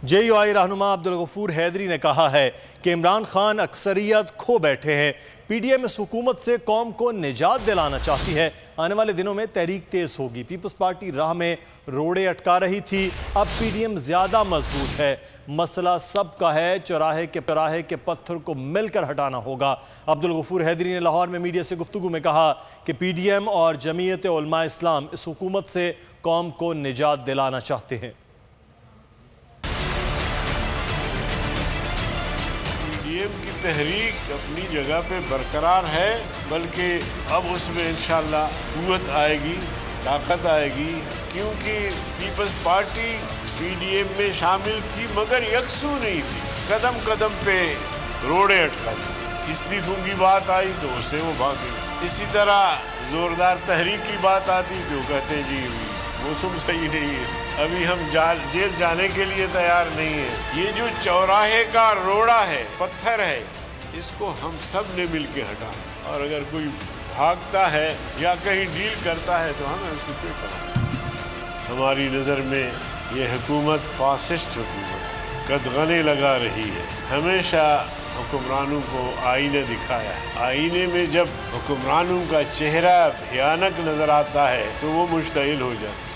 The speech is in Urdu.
جے یو آئی رہنما عبدالغفور حیدری نے کہا ہے کہ عمران خان اکثریت کھو بیٹھے ہیں۔ پی ڈی ایم اس حکومت سے قوم کو نجات دلانا چاہتی ہے۔ آنے والے دنوں میں تحریک تیز ہوگی۔ پیپلز پارٹی راہ میں روڑے اٹکا رہی تھی، اب پی ڈی ایم زیادہ مضبوط ہے۔ مسئلہ سب کا ہے، چوراہے کے پتھر کو مل کر ہٹانا ہوگا۔ عبدالغفور حیدری نے لاہور میں میڈیا سے گفتگو میں کہا کہ پی ڈی ایم اور جمعیت علماء اسلام اس حکومت سے قوم کو نجات دلانا چاہتے ہیں۔ پی ڈی ایم کی تحریک اپنی جگہ پہ برقرار ہے، بلکہ اب اس میں انشاءاللہ قوت آئے گی، طاقت آئے گی، کیونکہ Peoples Party P D M میں شامل تھی مگر یکسو نہیں تھی، قدم قدم پہ روڑے اٹکاتی۔ استعفوں کی بات آئی تو اسے وہ بھاگے، اسی طرح زوردار تحریک کی بات آتی تو کہتے ہیں جی موسم صحیح نہیں ہے، ابھی ہم جیل جانے کے لیے تیار نہیں ہیں۔ یہ جو چوراہے کا روڑا ہے، پتھر ہے، اس کو ہم سب نے مل کے ہٹانا، اور اگر کوئی بھاگتا ہے یا کہیں ڈیل کرتا ہے تو ہمیں اس کو پیٹنا۔ ہماری نظر میں یہ حکومت فاسسٹ حکومت قدغنے لگا رہی ہے۔ ہمیشہ حکمرانوں کو آئینہ دکھایا ہے، آئینے میں جب حکمرانوں کا چہرہ بھیانک نظر آتا ہے تو وہ مشتعل ہو جاتا ہے۔